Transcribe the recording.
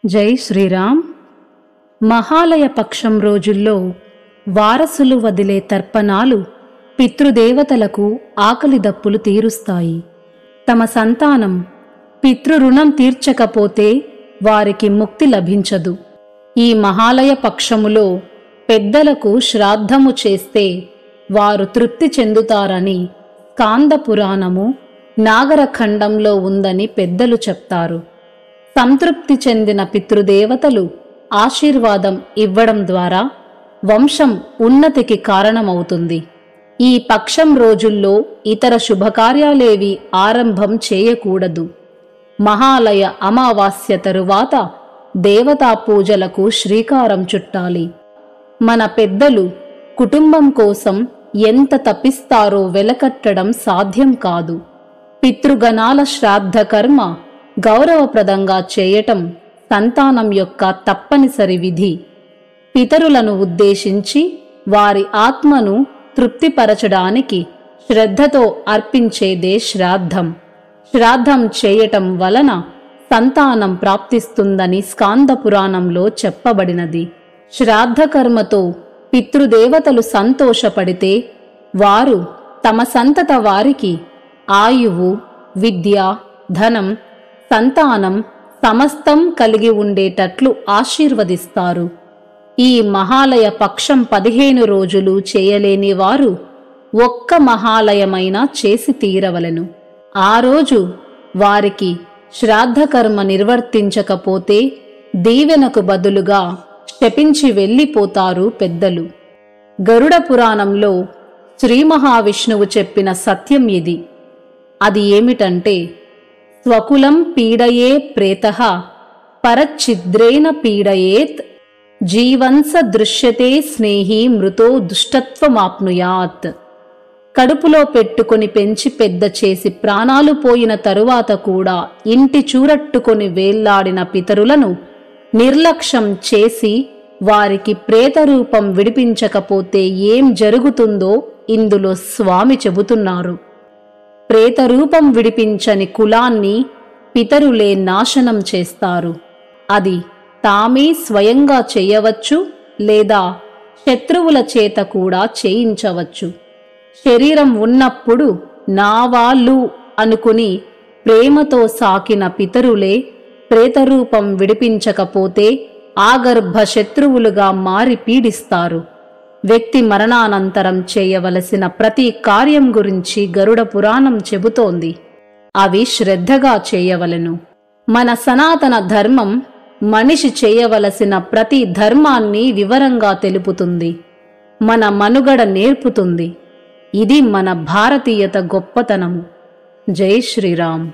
జై శ్రీరామ్. మహాలయ పక్షం రోజుల్లో వారసులు వదిలే తర్పణాలు పితృదేవతలకు ఆకలి దప్పులు తీరుస్తాయి. తమ సంతానం పితృరుణం తీర్చకపోతే వారికి ముక్తి లభించదు. ఈ మహాలయ పక్షములో పెద్దలకు శ్రాద్ధము చేస్తే వారు తృప్తి చెందుతారని స్కాంద పురాణము నాగరఖండంలో ఉందని పెద్దలు చెప్తారు. సంతృప్తి చెందిన పితృదేవతలు ఆశీర్వాదం ఇవ్వడం ద్వారా వంశం ఉన్నతికి కారణమవుతుంది. ఈ పక్షం రోజుల్లో ఇతర శుభకార్యాలేవి ఆరంభం చేయకూడదు. మహాలయ అమావాస్య తరువాత దేవతా పూజలకు శ్రీకారం చుట్టాలి. మన పెద్దలు కుటుంబం కోసం ఎంత తపిస్తారో వెలకట్టడం సాధ్యం కాదు. పితృగణాల శ్రాద్ధ కర్మ గౌరవప్రదంగా చేయటం సంతానం యొక్క తప్పనిసరి విధి. పితరులను ఉద్దేశించి వారి ఆత్మను తృప్తిపరచడానికి శ్రద్ధతో అర్పించేదే శ్రాద్ధం. శ్రాద్ధం చేయటం వలన సంతానం ప్రాప్తిస్తుందని స్కాంద పురాణంలో చెప్పబడినది. శ్రాద్ధకర్మతో పితృదేవతలు సంతోషపడితే వారు తమ సంతత వారికి ఆయువు, విద్య, ధనం, సంతానం సమస్తం కలిగి ఉండేటట్లు ఆశీర్వదిస్తారు. ఈ మహాలయ పక్షం 15 రోజులు చేయలేని వారు ఒక్క మహాలయమైనా చేసి తీరవలెను. ఆ రోజు వారికి శ్రాద్ధకర్మ నిర్వర్తించకపోతే దీవెనకు బదులుగా శపించి వెళ్ళిపోతారు పెద్దలు. గరుడ పురాణంలో శ్రీ మహావిష్ణువు చెప్పిన సత్యం ఇది. అది ఏమిటంటే, స్వకులం పీడయే ప్రేతః పరచ్ఛిద్రేణ పీడయేత్ జీవంస దృశ్యతే స్నేహి మృతో దుష్టత్వమాప్నుయాత్. కడుపులో పెట్టుకొని పెంచి పెద్ద చేసి ప్రాణాలు పోయిన తరువాత కూడా ఇంటి చూరట్టుకొని వేళ్లాడిన పితరులను నిర్లక్ష్యం చేసి వారికి ప్రేతరూపం విడిపించకపోతే ఏం జరుగుతుందో ఇందులో స్వామి చెబుతున్నారు. ప్రేతరూపం విడిపించని కులాన్ని పితరులే నాశనం చేస్తారు. అది తామే స్వయంగా చేయవచ్చు లేదా శత్రువుల చేత కూడా చేయించవచ్చు. శరీరం ఉన్నప్పుడు నా వాళ్ళు అనుకుని ప్రేమతో సాకిన పితరులే ప్రేతరూపం విడిపించకపోతే ఆగర్భ శత్రువులుగా మారి పీడిస్తారు. వ్యక్తి మరణానంతరం చేయవలసిన ప్రతి కార్యం గురించి గరుడ పురాణం చెబుతోంది. అవి శ్రద్ధగా చేయవలెను. మన సనాతన ధర్మం మనిషి చేయవలసిన ప్రతి ధర్మాన్ని వివరంగా తెలుపుతుంది. మన మనుగడ నేర్పుతుంది. ఇది మన భారతీయత గొప్పతనము. జై శ్రీరామ్.